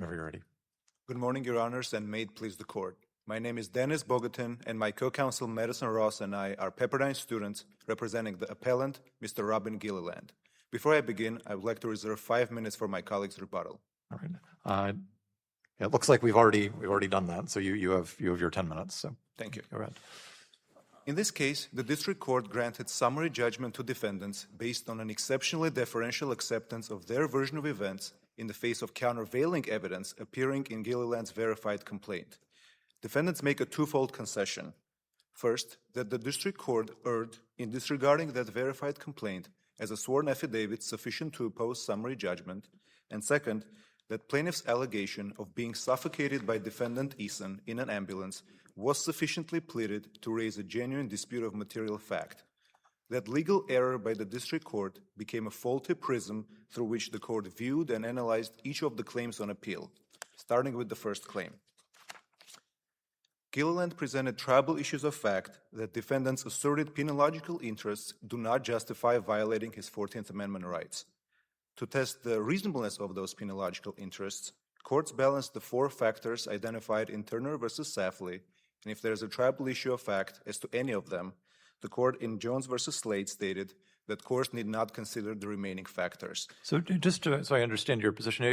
whenever you're ready. Good morning, Your Honors, and may it please the Court. My name is Dennis Bogatin, and my co-counsel Madison Ross and I are Pepperdine students representing the appellant, Mr. Robin Gilliland. Before I begin, I would like to reserve 5 minutes for my colleague's rebuttal. All right. It looks like we've already done that, so you have your 10 minutes. So Thank you. Go ahead. In this case, the District Court granted summary judgment to defendants based on an exceptionally deferential acceptance of their version of events in the face of countervailing evidence appearing in Gilliland's verified complaint. Defendants make a twofold concession. First, that the District Court erred in disregarding that verified complaint as a sworn affidavit sufficient to oppose summary judgment, and second, that plaintiff's allegation of being suffocated by defendant Eason in an ambulance was sufficiently pleaded to raise a genuine dispute of material fact. That legal error by the District Court became a faulty prism through which the Court viewed and analyzed each of the claims on appeal, starting with the first claim. Gilliland presented tribal issues of fact that defendants' asserted penological interests do not justify violating his 14th Amendment rights. To test the reasonableness of those penological interests, courts balanced the 4 factors identified in Turner v. Safley, and if there is a tribal issue of fact as to any of them, the court in Jones v. Slade stated that courts need not consider the remaining factors. So so I understand your position,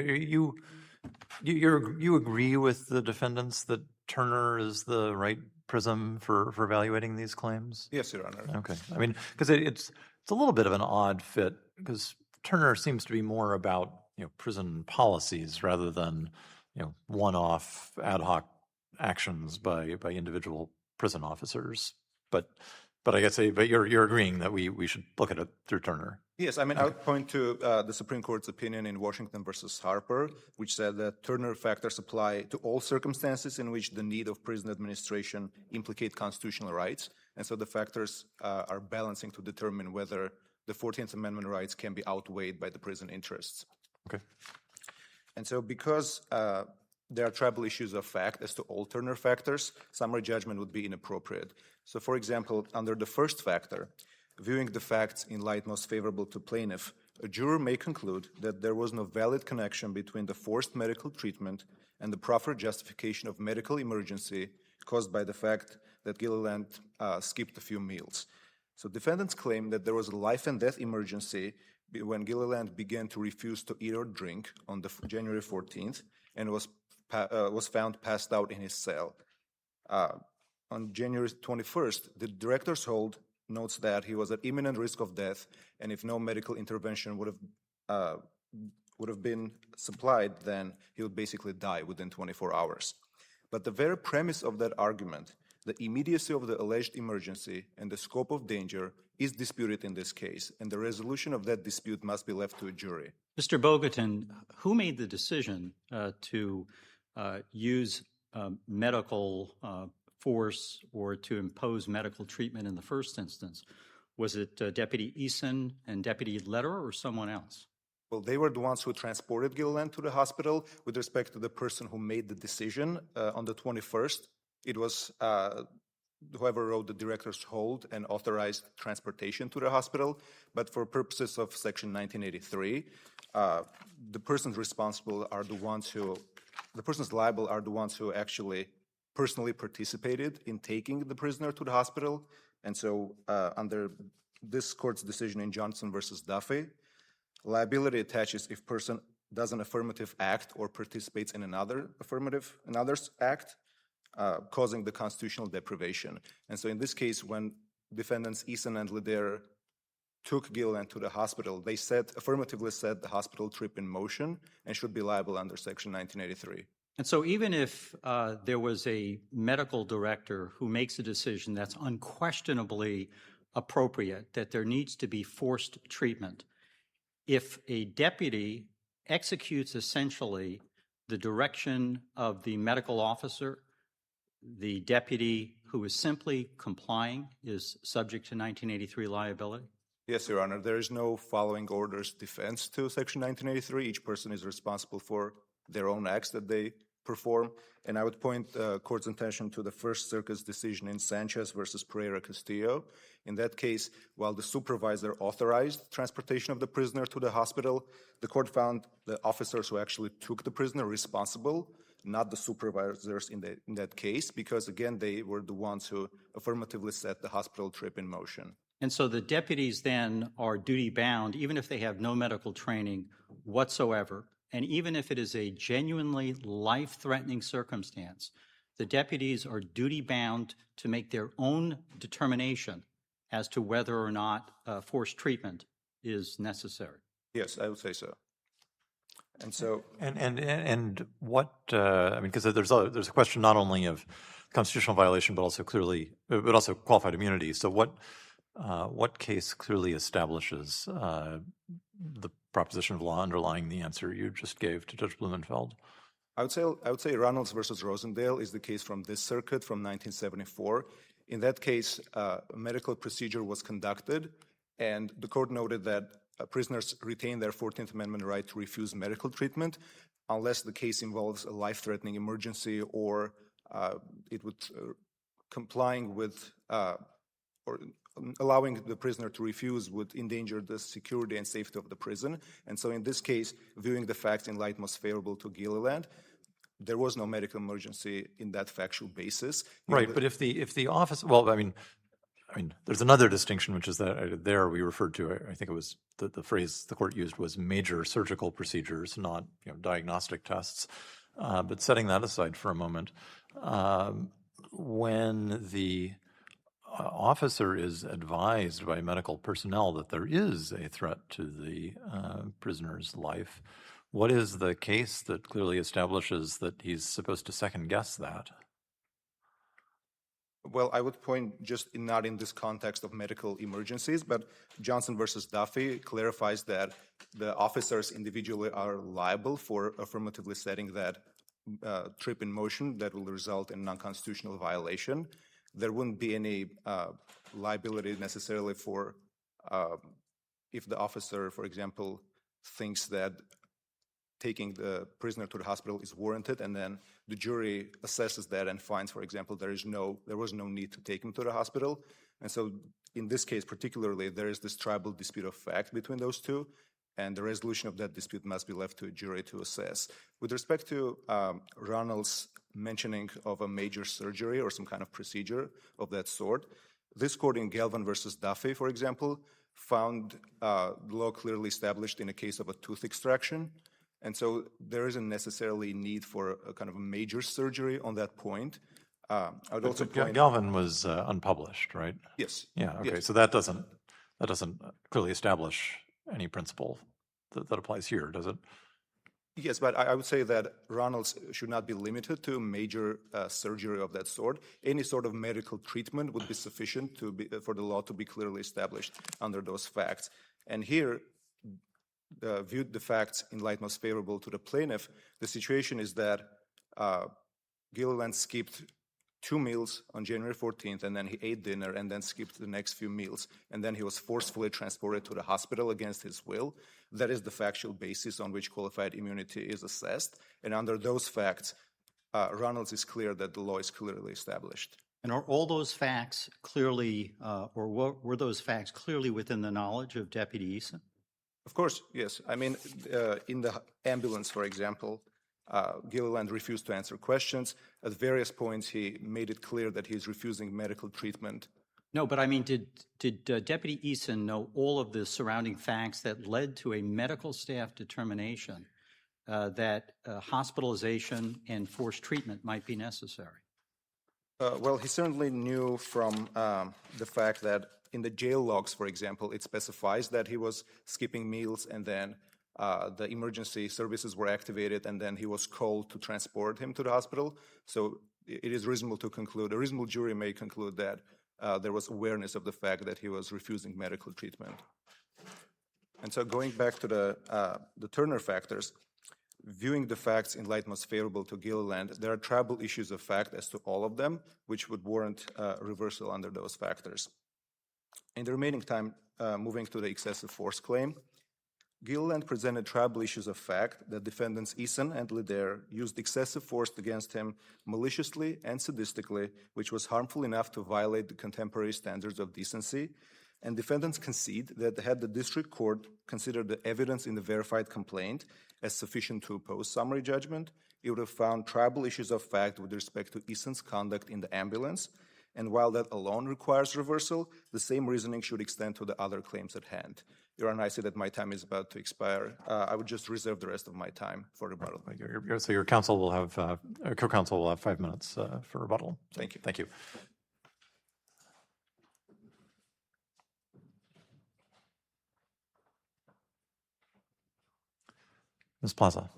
you agree with the defendants that Turner is the right prism for evaluating these claims? Yes, Your Honor. Okay. I mean, because it's a little bit of an odd fit, because Turner seems to be more about prison policies rather than one-off ad hoc actions by individual prison officers. But I guess you're agreeing that we should look at it through Turner. Yes, I mean, I would point to the Supreme Court's opinion in Washington v. Harper, which said that Turner factors apply to all circumstances in which the need of prison administration implicate constitutional rights. And so the factors are balancing to determine whether the 14th Amendment rights can be outweighed by the prison interests. Okay. And so because there are tribal issues of fact as to all Turner factors, summary judgment would be inappropriate. So, for example, under the first factor, viewing the facts in light most favorable to plaintiff, a juror may conclude that there was no valid connection between the forced medical treatment and the proffered justification of medical emergency caused by the fact that Gilliland skipped a few meals. So defendants claim that there was a life and death emergency when Gilliland began to refuse to eat or drink on the January 14th and was found passed out in his cell. On January 21st, the director's hold notes that he was at imminent risk of death, and if no medical intervention would have been supplied, then he would basically die within 24 hours. But the very premise of that argument, the immediacy of the alleged emergency and the scope of danger, is disputed in this case, and the resolution of that dispute must be left to a jury. Mr. Bogatin, who made the decision to use medical force or to impose medical treatment in the first instance? Was it Deputy Eason and Deputy Lederer or someone else? Well, they were the ones who transported Gilliland to the hospital. With respect to the person who made the decision on the 21st, it was whoever wrote the director's hold and authorized transportation to the hospital. But for purposes of Section 1983, the persons liable are the ones who actually personally participated in taking the prisoner to the hospital. And so under this court's decision in Johnson versus Duffy, liability attaches if person does an affirmative act or participates in another's act, causing the constitutional deprivation. And so in this case, when defendants Eason and Lederer took Gilliland to the hospital, they affirmatively set the hospital trip in motion and should be liable under Section 1983. And so even if there was a medical director who makes a decision that's unquestionably appropriate, that there needs to be forced treatment, if a deputy executes essentially the direction of the medical officer, the deputy who is simply complying is subject to 1983 liability? Yes, Your Honor. There is no following orders defense to Section 1983. Each person is responsible for their own acts that they perform. And I would point court's attention to the First Circuit's decision in Sanchez versus Pereira Castillo. In that case, while the supervisor authorized transportation of the prisoner to the hospital, the court found the officers who actually took the prisoner responsible, not the supervisors in that case, because again, they were the ones who affirmatively set the hospital trip in motion. And so the deputies then are duty bound, even if they have no medical training whatsoever, and even if it is a genuinely life-threatening circumstance, the deputies are duty bound to make their own determination as to whether or not forced treatment is necessary. Yes, I would say so. And so, And what I mean, because there's a question not only of constitutional violation, but also qualified immunity. So what case clearly establishes the proposition of law underlying the answer you just gave to Judge Blumenfeld? I would say Reynolds versus Rosendale is the case from this circuit from 1974. In that case, a medical procedure was conducted, and the court noted that prisoners retain their 14th Amendment right to refuse medical treatment unless the case involves a life-threatening emergency or it would complying with or allowing the prisoner to refuse would endanger the security and safety of the prison. And so in this case, viewing the facts in light most favorable to Gilliland, there was no medical emergency in that factual basis. Right, but if the office, well, I mean, there's another distinction, which is that there we referred to, I think it was the phrase the court used was major surgical procedures, not diagnostic tests. But setting that aside for a moment, when the officer is advised by medical personnel that there is a threat to the prisoner's life, what is the case that clearly establishes that he's supposed to second guess that? Well, I would point just not in this context of medical emergencies, but Johnson versus Duffy clarifies that the officers individually are liable for affirmatively setting that trip in motion that will result in non-constitutional violation. There wouldn't be any liability necessarily for if the officer, for example, thinks that taking the prisoner to the hospital is warranted, and then the jury assesses that and finds, for example, there was no need to take him to the hospital. And so in this case particularly, there is this tribal dispute of fact between those two, and the resolution of that dispute must be left to a jury to assess. With respect to Ronald's mentioning of a major surgery or some kind of procedure of that sort, this court in Galvin versus Duffy, for example, found the law clearly established in a case of a tooth extraction. And so there isn't necessarily need for a kind of a major surgery on that point. I would also point Galvin was unpublished, right? Yes. Yeah. Okay. Yes. So that doesn't clearly establish any principle that applies here, does it? Yes, but I would say that Ronald's should not be limited to major surgery of that sort. Any sort of medical treatment would be sufficient for the law to be clearly established under those facts. And here, viewed the facts in light most favorable to the plaintiff, the situation is that Gilliland skipped 2 meals on January 14th, and then he ate dinner and then skipped the next few meals. And then he was forcefully transported to the hospital against his will. That is the factual basis on which qualified immunity is assessed. And under those facts, Ronald's is clear that the law is clearly established. And are all those facts clearly, or were those facts clearly within the knowledge of Deputy Eason? Of course, yes. I mean, in the ambulance, for example, Gilliland refused to answer questions. At various points, he made it clear that he's refusing medical treatment. No, but I mean, did Deputy Eason know all of the surrounding facts that led to a medical staff determination that hospitalization and forced treatment might be necessary? Well, he certainly knew from the fact that in the jail logs, for example, it specifies that he was skipping meals, and then the emergency services were activated, and then he was called to transport him to the hospital. So it is reasonable to conclude, a reasonable jury may conclude that there was awareness of the fact that he was refusing medical treatment. And so going back to the Turner factors, viewing the facts in light most favorable to Gilliland, there are tribal issues of fact as to all of them, which would warrant reversal under those factors. In the remaining time, moving to the excessive force claim, Gilliland presented tribal issues of fact that defendants Eason and Leder used excessive force against him maliciously and sadistically, which was harmful enough to violate the contemporary standards of decency. And defendants concede that had the district court considered the evidence in the verified complaint as sufficient to oppose summary judgment, it would have found tribal issues of fact with respect to Eason's conduct in the ambulance. And while that alone requires reversal, the same reasoning should extend to the other claims at hand. Your Honor, I see that my time is about to expire. I would just reserve the rest of my time for rebuttal. So your counsel will have, co-counsel will have 5 minutes for rebuttal. Thank you. Thank you. Ms. Plaza.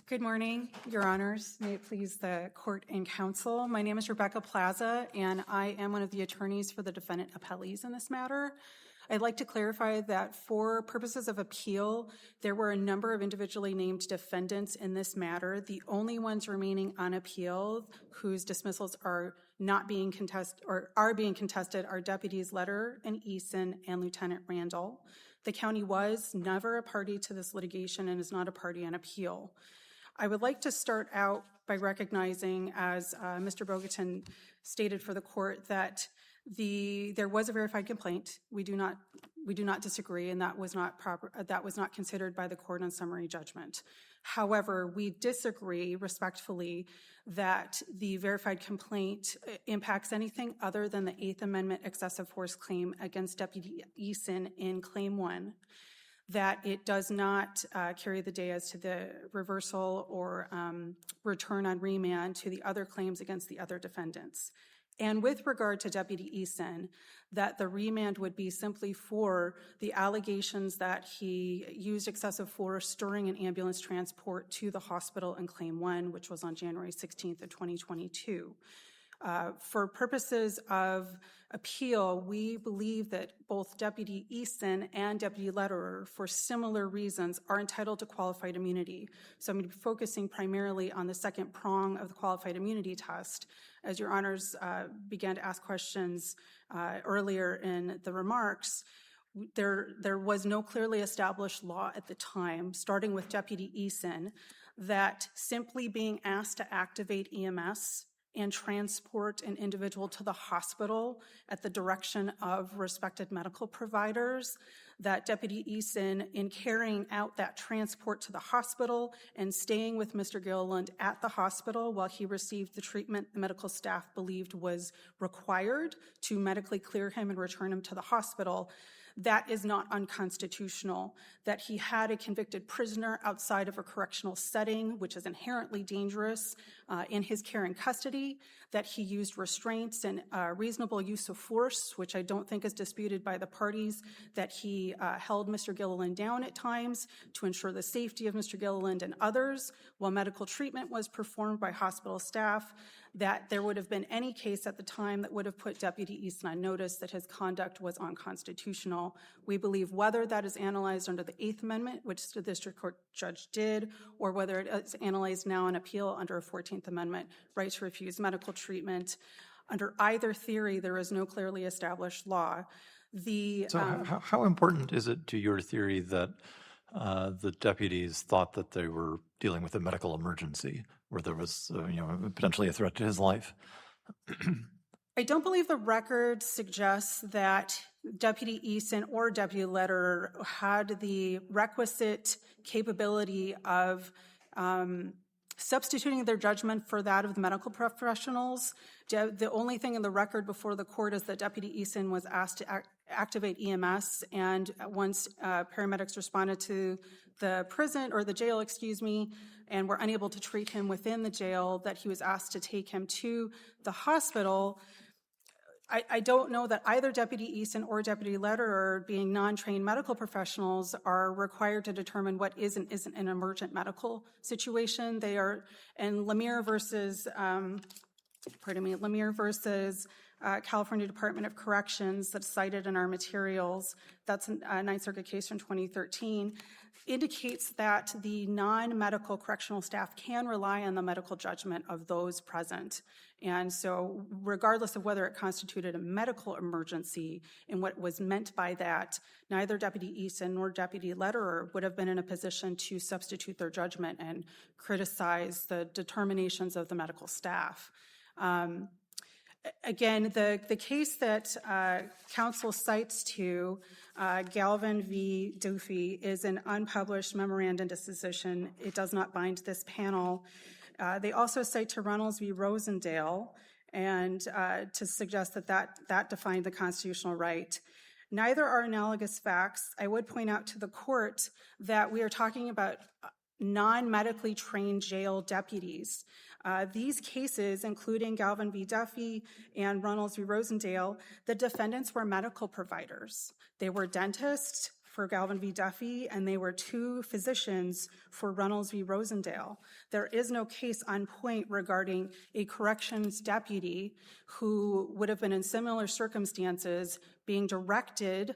Good morning, Your Honors. May it please the court and counsel. My name is Rebecca Plaza, and I am one of the attorneys for the defendant appellees in this matter. I'd like to clarify that for purposes of appeal, there were a number of individually named defendants in this matter. The only ones remaining on appeal whose dismissals are not being contested or are being contested are Deputies Leder and Eason and Lieutenant Randall. The county was never a party to this litigation and is not a party on appeal. I would like to start out by recognizing, as Mr. Bogatin stated for the court, that there was a verified complaint. We do not disagree, and that was not considered by the court on summary judgment. However, we disagree respectfully that the verified complaint impacts anything other than the Eighth Amendment excessive force claim against Deputy Eason in Claim 1, that it does not carry the day as to the reversal or return on remand to the other claims against the other defendants. And with regard to Deputy Eason, that the remand would be simply for the allegations that he used excessive force during an ambulance transport to the hospital in Claim 1, which was on January 16th of 2022. For purposes of appeal, we believe that both Deputy Eason and Deputy Lederer, for similar reasons, are entitled to qualified immunity. So I'm going to be focusing primarily on the second prong of the qualified immunity test. As Your Honors began to ask questions earlier in the remarks, there was no clearly established law at the time, starting with Deputy Eason, that simply being asked to activate EMS and transport an individual to the hospital at the direction of respected medical providers, that Deputy Eason, in carrying out that transport to the hospital and staying with Mr. Gilliland at the hospital while he received the treatment the medical staff believed was required to medically clear him and return him to the hospital, that is not unconstitutional. That he had a convicted prisoner outside of a correctional setting, which is inherently dangerous, in his care and custody, that he used restraints and reasonable use of force, which I don't think is disputed by the parties, that he held Mr. Gilliland down at times to ensure the safety of Mr. Gilliland and others while medical treatment was performed by hospital staff, that there would have been any case at the time that would have put Deputy Eason on notice that his conduct was unconstitutional. We believe whether that is analyzed under the Eighth Amendment, which the district court judge did, or whether it is analyzed now on appeal under a 14th Amendment, right to refuse medical treatment, under either theory, there is no clearly established law. How important is it to your theory that the deputies thought that they were dealing with a medical emergency where there was potentially a threat to his life? I don't believe the record suggests that Deputy Eason or Deputy Lederer had the requisite capability of substituting their judgment for that of the medical professionals. The only thing in the record before the court is that Deputy Eason was asked to activate EMS, and once paramedics responded to the prison, or the jail, and were unable to treat him within the jail, that he was asked to take him to the hospital. I don't know that either Deputy Eason or Deputy Lederer, being non-trained medical professionals, are required to determine what is and isn't an emergent medical situation. They are, in Lemire versus California Department of Corrections that's cited in our materials, that's a Ninth Circuit case from 2013, indicates that the non-medical correctional staff can rely on the medical judgment of those present. And so regardless of whether it constituted a medical emergency and what was meant by that, neither Deputy Eason nor Deputy Lederer would have been in a position to substitute their judgment and criticize the determinations of the medical staff. Again, the case that counsel cites to Galvin v. Duffy is an unpublished memorandum disposition. It does not bind this panel. They also cite to Reynolds v. Rosendale and to suggest that defined the constitutional right. Neither are analogous facts. I would point out to the court that we are talking about non-medically trained jail deputies. These cases, including Galvin v. Duffy and Reynolds v. Rosendale, the defendants were medical providers. They were dentists for Galvin v. Duffy, and they were two physicians for Reynolds v. Rosendale. There is no case on point regarding a corrections deputy who would have been in similar circumstances being directed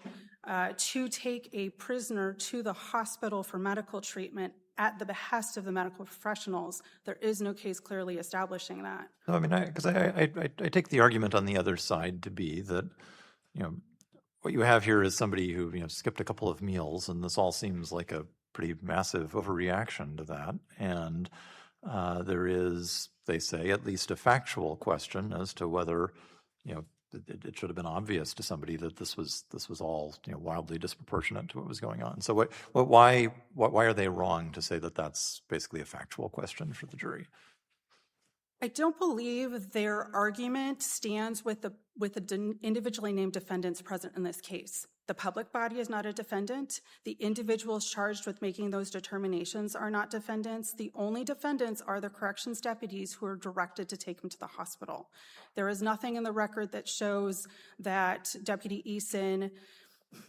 to take a prisoner to the hospital for medical treatment at the behest of the medical professionals. There is no case clearly establishing that. No, I mean, because I take the argument on the other side to be that, what you have here is somebody who, skipped a couple of meals, and this all seems like a pretty massive overreaction to that. And there is, they say, at least a factual question as to whether, it should have been obvious to somebody that this was all wildly disproportionate to what was going on. So why are they wrong to say that that's basically a factual question for the jury? I don't believe their argument stands with the individually named defendants present in this case. The public body is not a defendant. The individuals charged with making those determinations are not defendants. The only defendants are the corrections deputies who are directed to take him to the hospital. There is nothing in the record that shows that Deputy Eason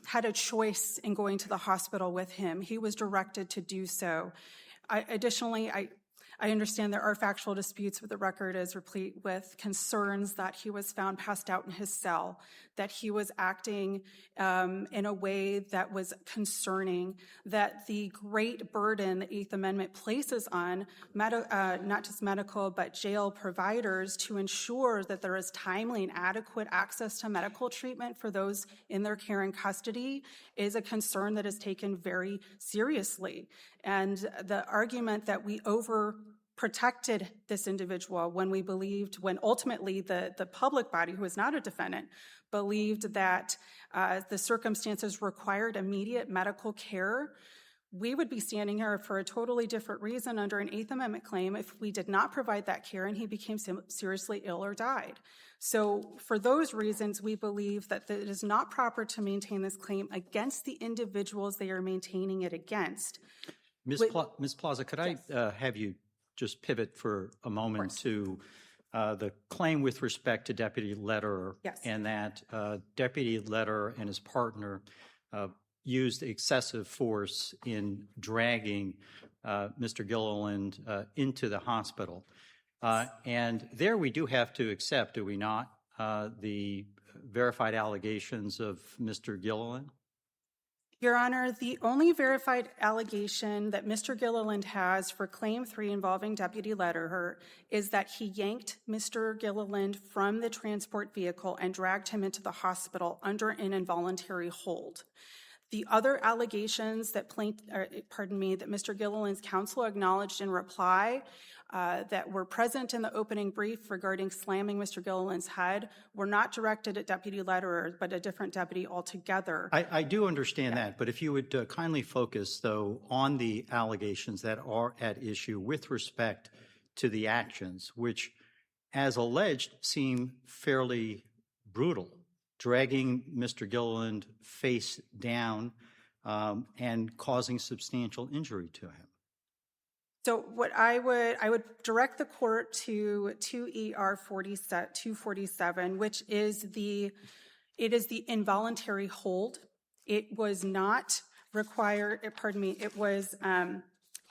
had a choice in going to the hospital with him. He was directed to do so. Additionally, I understand there are factual disputes, but the record is replete with concerns that he was found passed out in his cell, that he was acting in a way that was concerning, that the great burden the Eighth Amendment places on not just medical but jail providers to ensure that there is timely and adequate access to medical treatment for those in their care and custody is a concern that is taken very seriously. And the argument that we overprotected this individual when ultimately the public body, who is not a defendant, believed that the circumstances required immediate medical care, we would be standing here for a totally different reason under an Eighth Amendment claim if we did not provide that care and he became seriously ill or died. So for those reasons, we believe that it is not proper to maintain this claim against the individuals they are maintaining it against. Ms. Plaza, could I have you just pivot for a moment to the claim with respect to Deputy Lederer, and that Deputy Lederer and his partner used excessive force in dragging Mr. Gilliland into the hospital. And there we do have to accept, do we not, the verified allegations of Mr. Gilliland? Your Honor, the only verified allegation that Mr. Gilliland has for Claim 3 involving Deputy Lederer is that he yanked Mr. Gilliland from the transport vehicle and dragged him into the hospital under an involuntary hold. The other allegations that Mr. Gilliland's counsel acknowledged in reply that were present in the opening brief regarding slamming Mr. Gilliland's head were not directed at Deputy Lederer, but a different deputy altogether. I do understand that, but if you would kindly focus, though, on the allegations that are at issue with respect to the actions, which, as alleged, seem fairly brutal. Dragging Mr. Gilliland face down and causing substantial injury to him. So what I would direct the court to 2 ER 247, which is the involuntary hold. It was not required, it was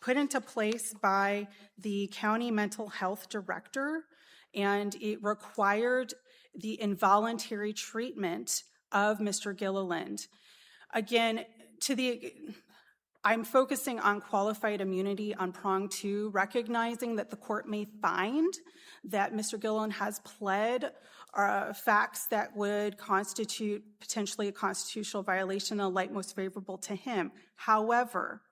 put into place by the county mental health director, and it required the involuntary treatment of Mr. Gilliland. Again, I'm focusing on qualified immunity on prong 2, recognizing that the court may find that Mr. Gilliland has pled facts that would constitute potentially a constitutional violation in the light most favorable to him. However,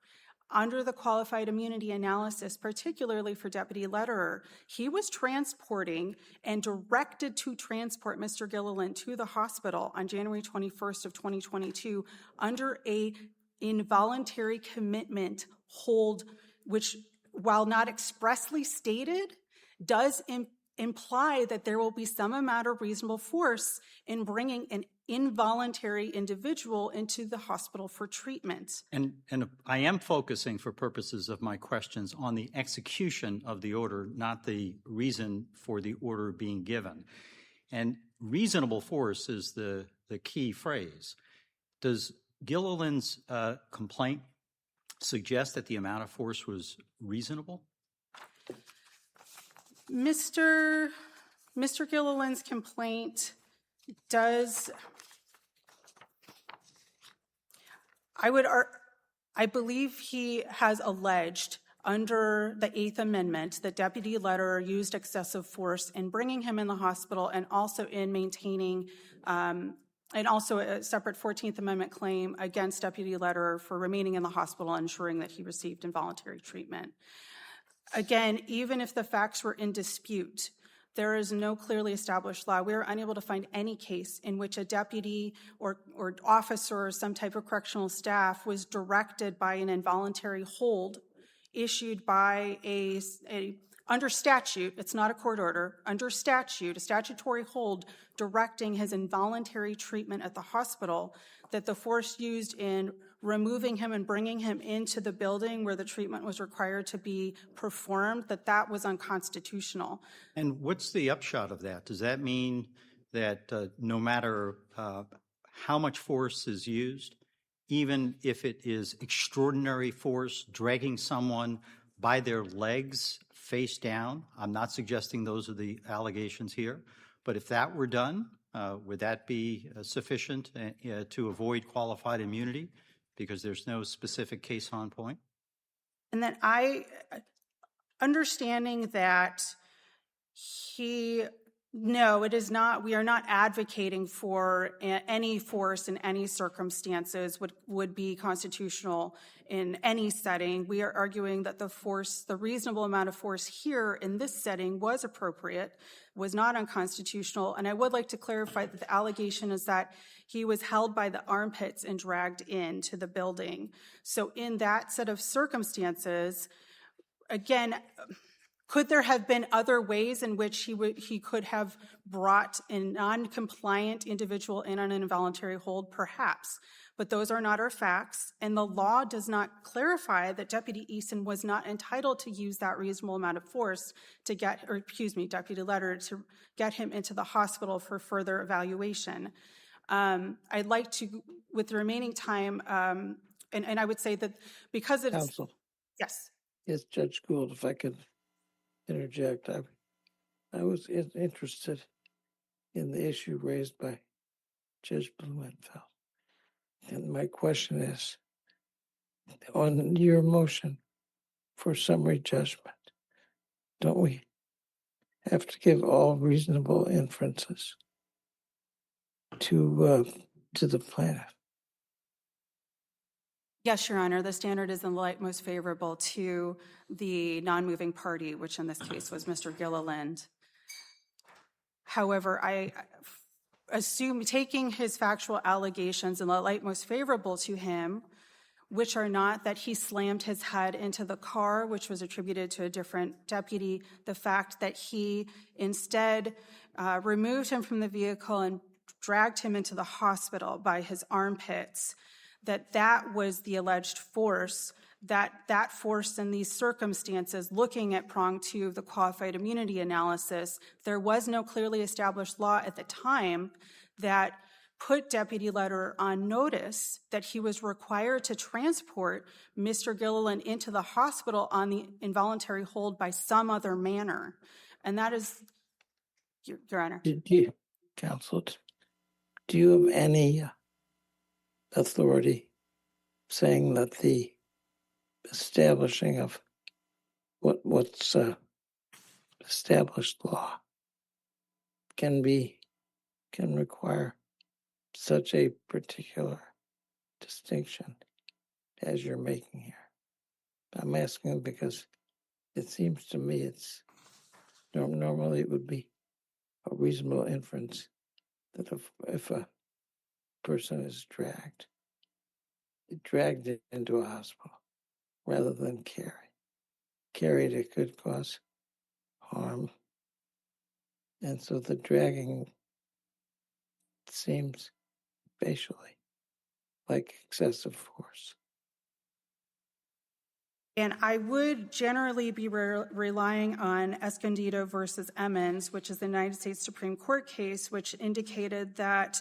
under the qualified immunity analysis, particularly for Deputy Lederer, he was transporting and directed to transport Mr. Gilliland to the hospital on January 21st of 2022 under a involuntary commitment hold, which, while not expressly stated, does imply that there will be some amount of reasonable force in bringing an involuntary individual into the hospital for treatment. And I am focusing, for purposes of my questions, on the execution of the order, not the reason for the order being given. And reasonable force is the key phrase. Does Gilliland's complaint suggest that the amount of force was reasonable? Mr. Gilliland's complaint does, I believe he has alleged under the 8th Amendment that Deputy Lederer used excessive force in bringing him in the hospital and also in maintaining, and also a separate 14th Amendment claim against Deputy Lederer for remaining in the hospital and ensuring that he received involuntary treatment. Again, even if the facts were in dispute, there is no clearly established law. We are unable to find any case in which a deputy or officer or some type of correctional staff was directed by an involuntary hold issued by under statute, it's not a court order, under statute, a statutory hold directing his involuntary treatment at the hospital, that the force used in removing him and bringing him into the building where the treatment was required to be performed, that was unconstitutional. And what's the upshot of that? Does that mean that no matter how much force is used, even if it is extraordinary force, dragging someone by their legs face down, I'm not suggesting those are the allegations here, but if that were done, would that be sufficient to avoid qualified immunity because there's no specific case on point? And then understanding that no, it is not, we are not advocating for any force in any circumstances would be constitutional in any setting. We are arguing that the reasonable amount of force here in this setting was appropriate, was not unconstitutional. And I would like to clarify that the allegation is that he was held by the armpits and dragged into the building. So in that set of circumstances, again, could there have been other ways in which he could have brought a non-compliant individual in on an involuntary hold? Perhaps. But those are not our facts. And the law does not clarify that Deputy Eason was not entitled to use that reasonable amount of force to Deputy Lederer to get him into the hospital for further evaluation. I'd like to, with the remaining time, and I would say that because it's... Counsel. Yes. Yes, Judge Gould, if I could interject. I was interested in the issue raised by Judge Blumenfeld. And my question is, on your motion for summary judgment, don't we have to give all reasonable inferences to the plaintiff? Yes, Your Honor. The standard is in the light most favorable to the non-moving party, which in this case was Mr. Gilliland. However, I assume taking his factual allegations in the light most favorable to him, which are not that he slammed his head into the car, which was attributed to a different deputy, the fact that he instead removed him from the vehicle and dragged him into the hospital by his armpits, that was the alleged force, that force in these circumstances, looking at prong 2 of the qualified immunity analysis, there was no clearly established law at the time that put Deputy Lederer on notice that he was required to transport Mr. Gilliland into the hospital on the involuntary hold by some other manner. And that is, Your Honor. counsel, do you have any authority saying that the establishing of what's established law can require such a particular distinction as you're making here? I'm asking because it seems to me it's normally it would be a reasonable inference that if a person is dragged into a hospital rather than carried, it could cause harm. And so the dragging seems facially like excessive force. And I would generally be relying on Escondido versus Emmons, which is the United States Supreme Court case, which indicated that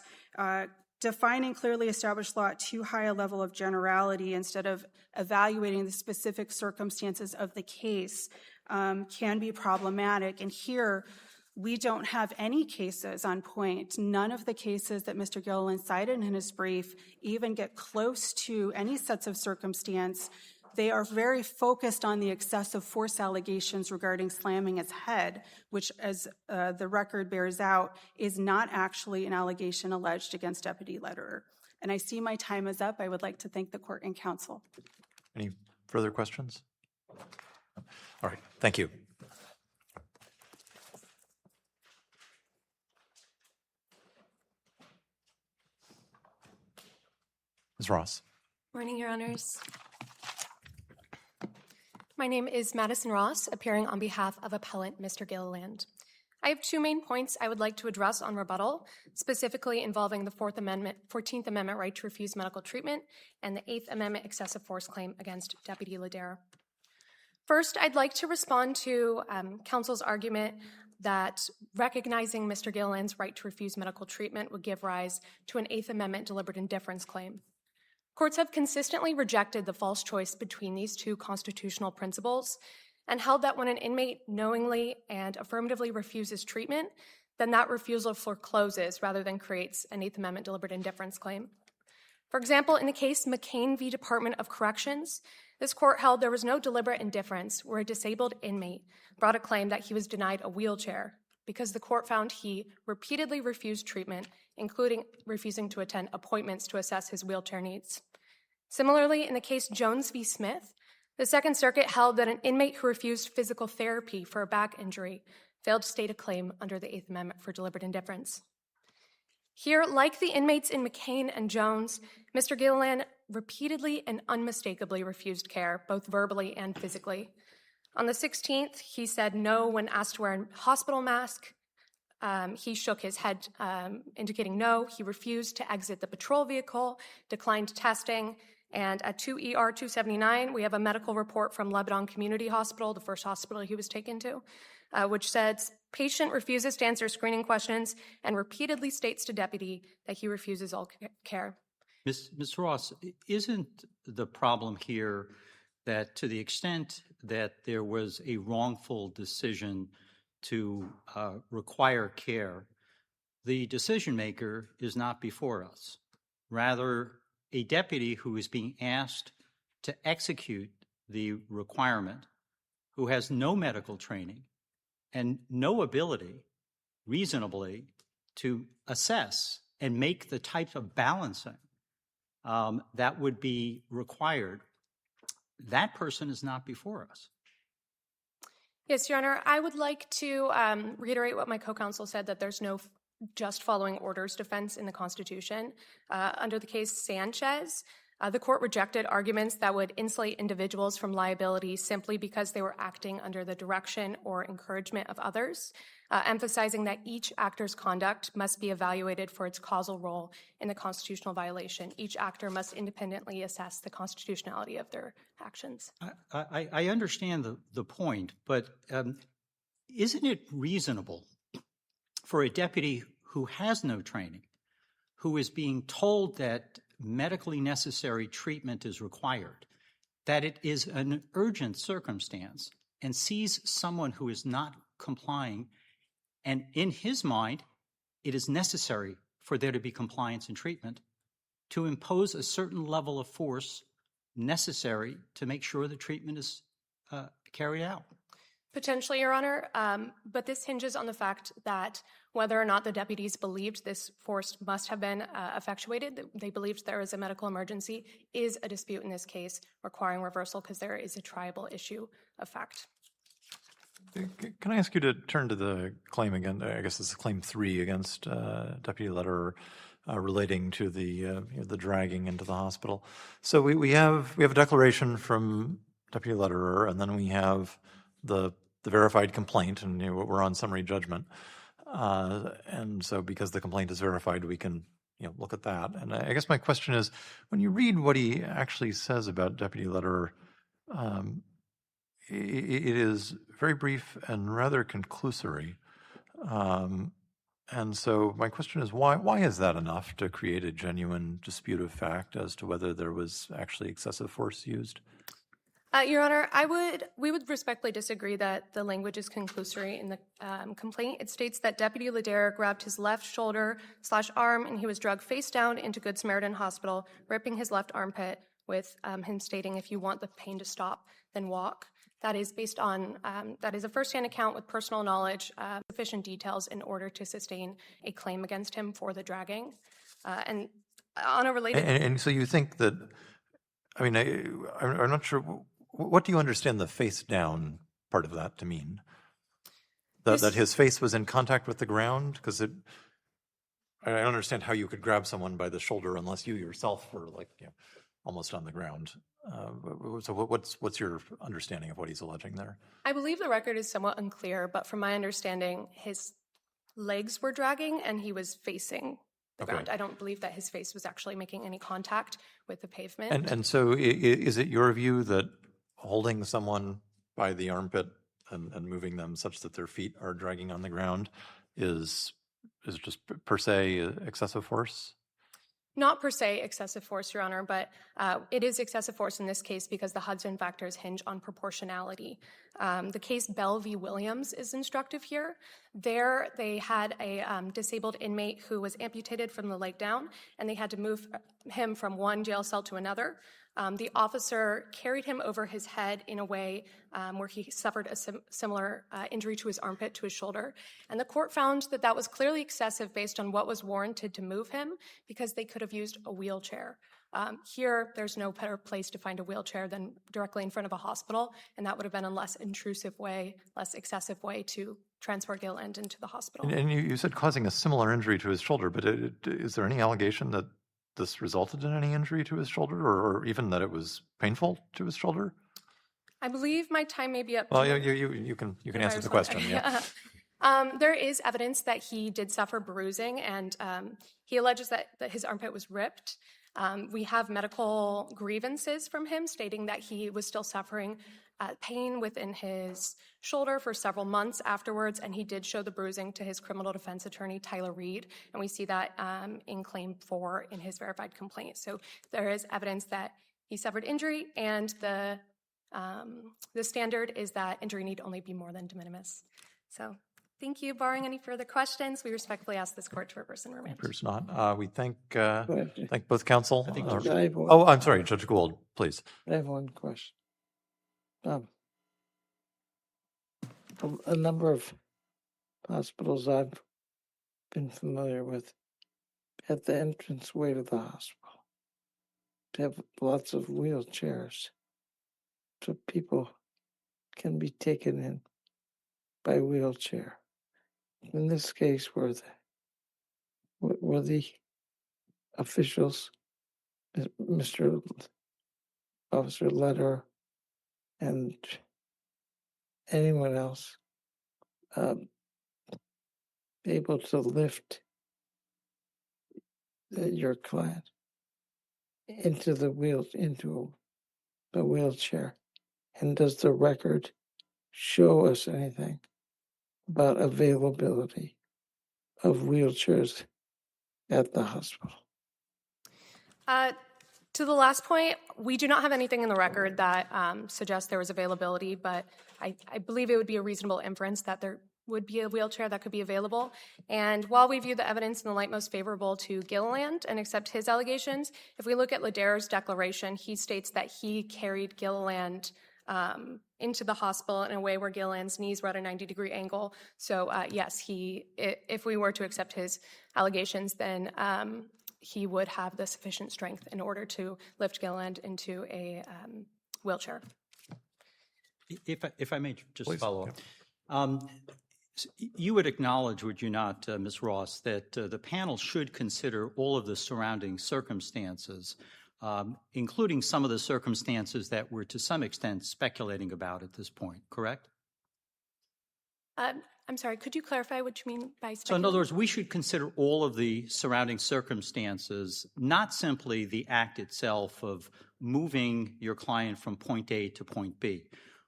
defining clearly established law at too high a level of generality instead of evaluating the specific circumstances of the case can be problematic. And here, we don't have any cases on point. None of the cases that Mr. Gilliland cited in his brief even get close to any sets of circumstance. They are very focused on the excessive force allegations regarding slamming his head, which, as the record bears out, is not actually an allegation alleged against Deputy Lederer. And I see my time is up. I would like to thank the court and counsel. Any further questions? All right, thank you. Ms. Ross. Morning, Your Honors. My name is Madison Ross, appearing on behalf of appellant Mr. Gilliland. I have two main points I would like to address on rebuttal, specifically involving the 14th Amendment right to refuse medical treatment and the 8th Amendment excessive force claim against Deputy Lederer. First, I'd like to respond to counsel's argument that recognizing Mr. Gilliland's right to refuse medical treatment would give rise to an 8th Amendment deliberate indifference claim. Courts have consistently rejected the false choice between these two constitutional principles and held that when an inmate knowingly and affirmatively refuses treatment, then that refusal forecloses rather than creates an 8th Amendment deliberate indifference claim. For example, in the case McCain v. Department of Corrections, this court held there was no deliberate indifference where a disabled inmate brought a claim that he was denied a wheelchair because the court found he repeatedly refused treatment, including refusing to attend appointments to assess his wheelchair needs. Similarly, in the case Jones v. Smith, the Second Circuit held that an inmate who refused physical therapy for a back injury failed to state a claim under the 8th Amendment for deliberate indifference. Here, like the inmates in McCain and Jones, Mr. Gilliland repeatedly and unmistakably refused care, both verbally and physically. On the 16th, he said no when asked to wear a hospital mask. He shook his head, indicating no. He refused to exit the patrol vehicle, declined testing, and at 2 ER 279, we have a medical report from Lebanon Community Hospital, the first hospital he was taken to, which says patient refuses to answer screening questions and repeatedly states to deputy that he refuses all care. Ms. Ross, isn't the problem here that to the extent that there was a wrongful decision to require care, the decision maker is not before us. Rather, a deputy who is being asked to execute the requirement, who has no medical training and no ability reasonably to assess and make the type of balancing that would be required, that person is not before us. Yes, Your Honor, I would like to reiterate what my co-counsel said, that there's no just following orders defense in the Constitution. Under the case Sanchez, the court rejected arguments that would insulate individuals from liability simply because they were acting under the direction or encouragement of others, emphasizing that each actor's conduct must be evaluated for its causal role in the constitutional violation. Each actor must independently assess the constitutionality of their actions. I understand the point, but isn't it reasonable for a deputy who has no training, who is being told that medically necessary treatment is required, that it is an urgent circumstance, and sees someone who is not complying, and in his mind, it is necessary for there to be compliance and treatment to impose a certain level of force necessary to make sure the treatment is carried out. Potentially, Your Honor, but this hinges on the fact that whether or not the deputies believed this force must have been effectuated, that they believed there was a medical emergency, is a dispute in this case requiring reversal because there is a triable issue of fact. Can I ask you to turn to the claim again? I guess this is claim 3 against Deputy Lederer relating to the dragging into the hospital. So we have a declaration from Deputy Lederer, and then we have the verified complaint, and we're on summary judgment. And so because the complaint is verified, we can look at that. And I guess my question is, when you read what he actually says about Deputy Lederer, it is very brief and rather conclusory. And so my question is, why is that enough to create a genuine dispute of fact as to whether there was actually excessive force used? Your Honor, we would respectfully disagree that the language is conclusory in the complaint. It states that Deputy Lederer grabbed his left shoulder/arm and he was dragged face down into Good Samaritan Hospital, ripping his left armpit, with him stating, "If you want the pain to stop, then walk." That is based on, that is a firsthand account with personal knowledge, sufficient details in order to sustain a claim against him for the dragging. And on a related... And so you think that, I mean, I'm not sure, what do you understand the face down part of that to mean? That his face was in contact with the ground? Because I don't understand how you could grab someone by the shoulder unless you yourself were almost on the ground. So what's your understanding of what he's alleging there? I believe the record is somewhat unclear, but from my understanding, his legs were dragging and he was facing the ground. I don't believe that his face was actually making any contact with the pavement. And so is it your view that holding someone by the armpit and moving them such that their feet are dragging on the ground is just per se excessive force? Not per se excessive force, Your Honor, but it is excessive force in this case because the Hudson factors hinge on proportionality. The case Bell v. Williams is instructive here. There, they had a disabled inmate who was amputated from the leg down, and they had to move him from one jail cell to another. The officer carried him over his head in a way where he suffered a similar injury to his armpit, to his shoulder. And the court found that that was clearly excessive based on what was warranted to move him because they could have used a wheelchair. Here, there's no better place to find a wheelchair than directly in front of a hospital, and that would have been a less intrusive way, less excessive way to transport Gilliland into the hospital. And you said causing a similar injury to his shoulder, but is there any allegation that this resulted in any injury to his shoulder, or even that it was painful to his shoulder? I believe my time may be up. Well, you can answer the question. Yeah. There is evidence that he did suffer bruising, and he alleges that his armpit was ripped. We have medical grievances from him stating that he was still suffering pain within his shoulder for several months afterwards, and he did show the bruising to his criminal defense attorney, Tyler Reed, and we see that in Claim 4 in his verified complaint. So there is evidence that he suffered injury, and the standard is that injury need only be more than de minimis. So thank you. Barring any further questions, we respectfully ask this court to reverse and remand. Appears not. We thank both counsel. I I'm sorry, Judge Gould, please. I have one question. A number of hospitals I've been familiar with at the entranceway to the hospital have lots of wheelchairs, so people can be taken in by wheelchair. In this case, were the officials, Mr. Officer Lederer and anyone else, able to lift your client into a wheelchair? And does the record show us anything about availability of wheelchairs at the hospital? To the last point, we do not have anything in the record that suggests there was availability, but I believe it would be a reasonable inference that there would be a wheelchair that could be available. And while we view the evidence in the light most favorable to Gilliland and accept his allegations, if we look at Ladera's declaration, he states that he carried Gilliland into the hospital in a way where Gilliland's knees were at a 90-degree angle. So yes, if we were to accept his allegations, then he would have the sufficient strength in order to lift Gilliland into a wheelchair. If I may just Please, follow up. You would acknowledge, would you not, Ms. Ross, that the panel should consider all of the surrounding circumstances, including some of the circumstances that we're to some extent speculating about at this point, correct? I'm sorry, could you clarify what you mean by So in other words, we should consider all of the surrounding circumstances, not simply the act itself of moving your client from point A to point B.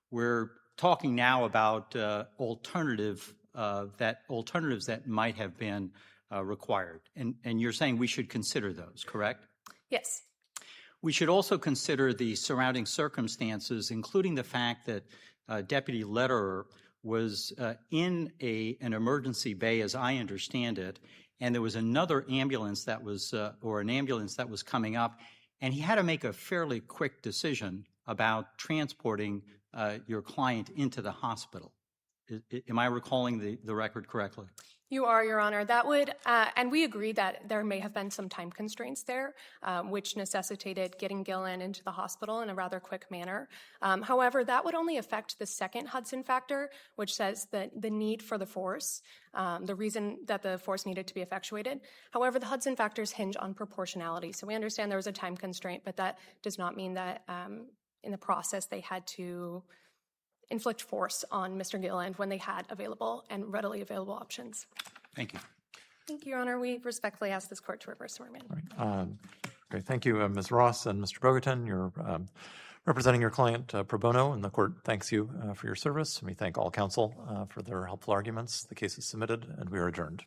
We're talking now about alternatives that might have been required. And you're saying we should consider those, correct? Yes. We should also consider the surrounding circumstances, including the fact that Deputy Lederer was in an emergency bay, as I understand it, and there was another ambulance that was, or an ambulance that was coming up, and he had to make a fairly quick decision about transporting your client into the hospital. Am I recalling the record correctly? You are, Your Honor. That would, and we agree that there may have been some time constraints there, which necessitated getting Gilliland into the hospital in a rather quick manner. However, that would only affect the second Hudson factor, which says that the need for the force, the reason that the force needed to be effectuated. However, the Hudson factors hinge on proportionality. So we understand there was a time constraint, but that does not mean that in the process they had to inflict force on Mr. Gilliland when they had available and readily available options. Thank you. Thank you, Your Honor. We respectfully ask this court to reverse the remand. Great. Thank you, Ms. Ross and Mr. Bogerton. You're representing your client pro bono, and the court thanks you for your service. And we thank all counsel for their helpful arguments. The case is submitted, and we are adjourned.